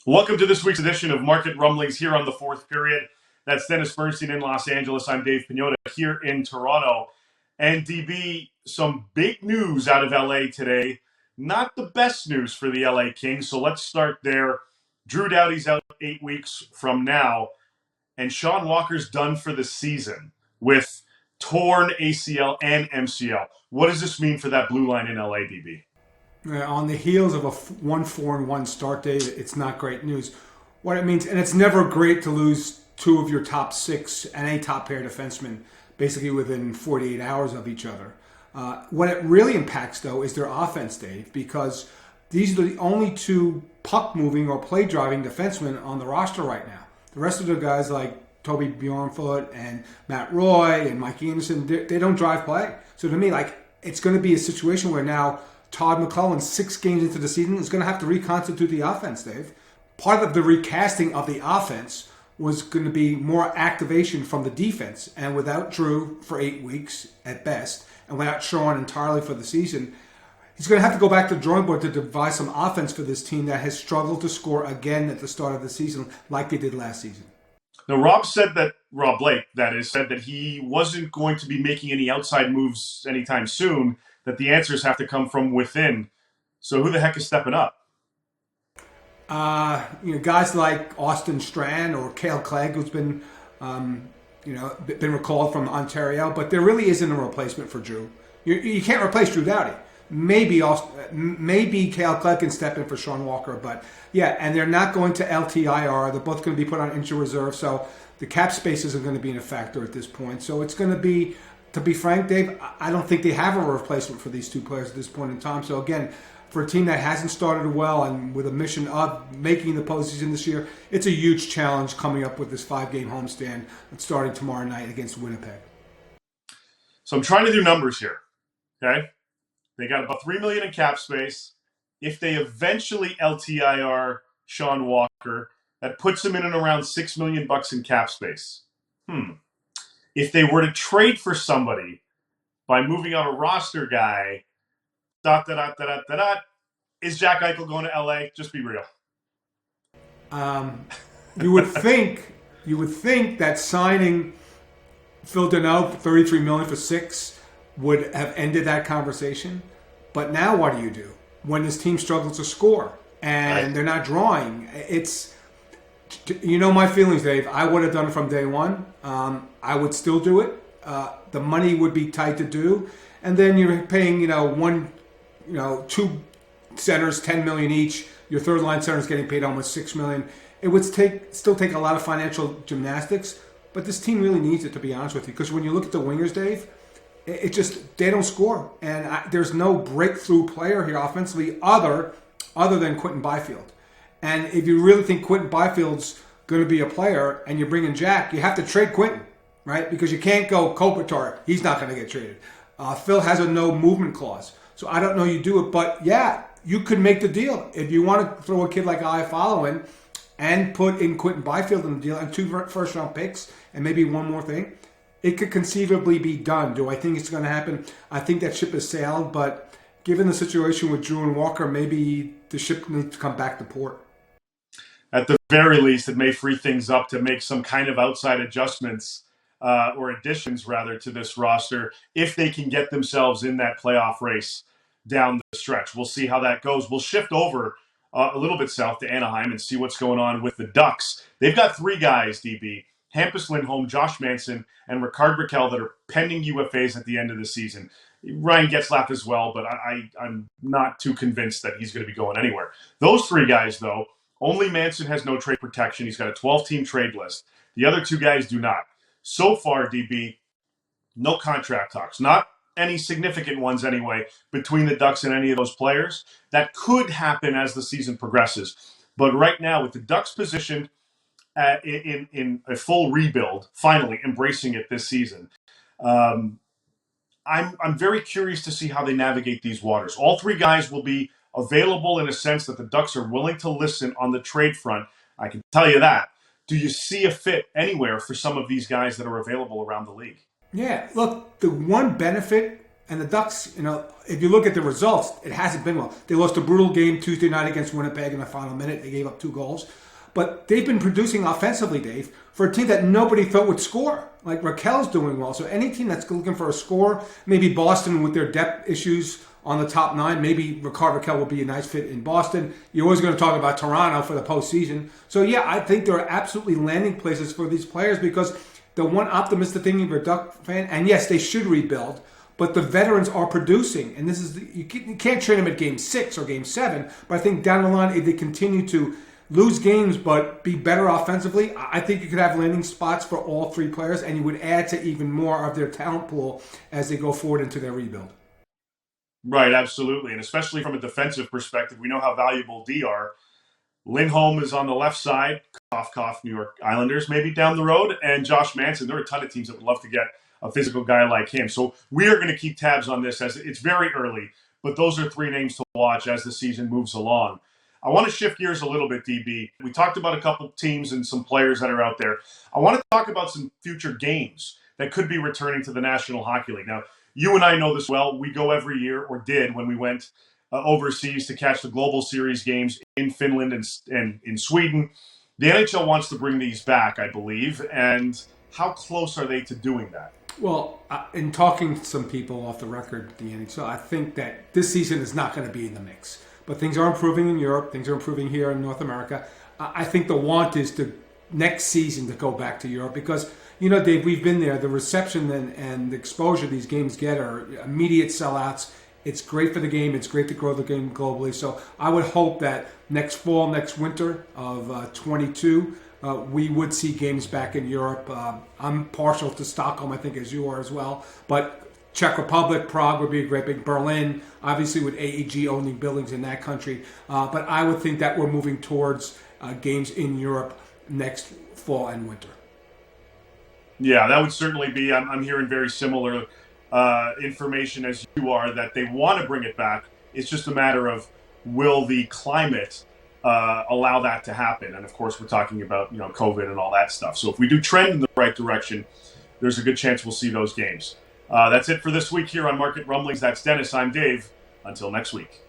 Welcome to this week's edition of Market Rumblings here on the fourth period. That's Dennis Bernstein in Los Angeles. I'm Dave Pagnotta here in Toronto. And DB, some big news out of LA today. Not the best news for the LA Kings, so let's start there. Drew Doughty's out 8 weeks from now, and Sean Walker's done for the season with torn ACL and MCL. What does this mean for that blue line in LA, DB? On the heels of a 1-4-1 start day, it's not great news. What it means, and it's never great to lose two of your top six and a top pair defensemen basically within 48 hours of each other. What it really impacts, though, is their offense, Dave, because these are the only two puck-moving or play-driving defensemen on the roster right now. The rest of the guys like Toby Bjornfoot and Matt Roy and Mike Anderson, they don't drive play. So to me, it's going to be a situation where now Todd McClellan, 6 games into the season, is going to have to reconstitute the offense, Dave. Part of the recasting of the offense was going to be more activation from the defense. And without Drew for 8 weeks at best, and without Sean entirely for the season, he's going to have to go back to the drawing board to devise some offense for this team that has struggled to score again at the start of the season like they did last season. Now, Rob Blake, that is, said that he wasn't going to be making any outside moves anytime soon, that the answers have to come from within. So who the heck is stepping up? Guys like Austin Strand or Cale Clegg, who's been recalled from Ontario, but there really isn't a replacement for Drew. You can't replace Drew Doughty. Maybe Cale Clegg can step in for Sean Walker, but yeah, and they're not going to LTIR. They're both going to be put on injured reserve, so the cap space isn't going to be a factor at this point. So it's going to be, to be frank, Dave, I don't think they have a replacement for these two players at this point in time. So again, for a team that hasn't started well and with a mission of making the postseason this year, it's a huge challenge coming up with this 5-game homestand starting tomorrow night against Winnipeg. So I'm trying to do numbers here, okay? They got about $3 million in cap space. If they eventually LTIR Sean Walker, that puts them in and around $6 million in cap space. If they were to trade for somebody by moving out a roster guy, is Jack Eichel going to LA? Just be real. You would think that signing Phil Deneau for $33 million for 6 would have ended that conversation. But now what do when this team struggles to score and they're not drawing? It's, my feelings, Dave. I would have done it from day one. I would still do it. The money would be tight to do, and then you're paying two centers $10 million each. Your third line center is getting paid almost $6 million. It would still take a lot of financial gymnastics, but this team really needs it, to be honest with you, because when you look at the wingers, Dave, they don't score, and there's no breakthrough player here offensively other than Quentin Byfield. And if you really think Quentin Byfield's going to be a player, and you bring in Jack, you have to trade Quentin, right? Because you can't go Kopitar; he's not going to get traded. Phil has a no movement clause, so I don't know you do it, but yeah, you could make the deal if you want to throw a kid like Iafallo in and put in Quentin Byfield in the deal and 2 first-round picks and maybe one more thing. It could conceivably be done. Do I think it's going to happen? I think that ship has sailed, but given the situation with Drew and Walker, maybe the ship needs to come back to port. At the very least, it may free things up to make some kind of outside adjustments or additions, rather, to this roster if they can get themselves in that playoff race down the stretch. We'll see how that goes. We'll shift over a little bit south to Anaheim and see what's going on with the Ducks. They've got 3 guys, DB. Hampus Lindholm, Josh Manson, and Ricard Raquel that are pending UFAs at the end of the season. Ryan Getzlaf as well, but I'm not too convinced that he's going to be going anywhere. Those 3 guys, though, only Manson has no trade protection. He's got a 12-team trade list. The other 2 guys do not. So far, DB, no contract talks. Not any significant ones anyway between the Ducks and any of those players. That could happen as the season progresses. But right now, with the Ducks positioned in a full rebuild, finally embracing it this season. I'm very curious to see how they navigate these waters. All 3 guys will be available in a sense that the Ducks are willing to listen on the trade front. I can tell you that. Do you see a fit anywhere for some of these guys that are available around the league? Yeah, look, the one benefit And the Ducks, if you look at the results, it hasn't been well. They lost a brutal game Tuesday night against Winnipeg in the final minute. They gave up 2 goals. But they've been producing offensively, Dave, for a team that nobody thought would score. Like Raquel's doing well. So any team that's looking for a score, maybe Boston with their depth issues on the top 9, maybe Rickard Raquel will be a nice fit in Boston. You're always going to talk about Toronto for the postseason. So yeah, I think there are absolutely landing places for these players because the one optimistic thing if you're a Duck fan, and yes, they should rebuild, but the veterans are producing. And this is you can't trade them at game 6 or game 7, but I think down the line, if they continue to lose games but be better offensively, I think you could have landing spots for all 3 players, and you would add to even more of their talent pool as they go forward into their rebuild. Right, absolutely. And especially from a defensive perspective, we know how valuable D are. Lindholm is on the left side, cough, cough, New York Islanders, maybe down the road. And Josh Manson, there are a ton of teams that would love to get a physical guy like him. So we are going to keep tabs on this as it's very early, but those are 3 names to watch as the season moves along. I want to shift gears a little bit, DB. We talked about a couple teams and some players that are out there. I want to talk about some future games that could be returning to the National Hockey League. Now, you and I know this well. We go every year, or did when we went overseas to catch the Global Series games in Finland and in Sweden. The NHL wants to bring these back, I believe. And how close are they to doing that? Well, in talking to some people off the record, the NHL, I think that this season is not going to be in the mix. But things are improving in Europe. Things are improving here in North America. I think the want is to next season to go back to Europe because, Dave, we've been there. The reception and the exposure these games get are immediate sellouts. It's great for the game. It's great to grow the game globally. So I would hope that next fall, next winter of 22, we would see games back in Europe. I'm partial to Stockholm, I think, as you are as well. But Czech Republic, Prague would be a great big. Berlin, obviously with AEG owning buildings in that country. But I would think that we're moving towards games in Europe next fall and winter. Yeah, that would certainly be. I'm hearing very similar information as you are that they want to bring it back. It's just a matter of will the climate allow that to happen? And of course, we're talking about COVID and all that stuff. So if we do trend in the right direction, there's a good chance we'll see those games. That's it for this week here on Market Rumblings. That's Dennis. I'm Dave. Until next week.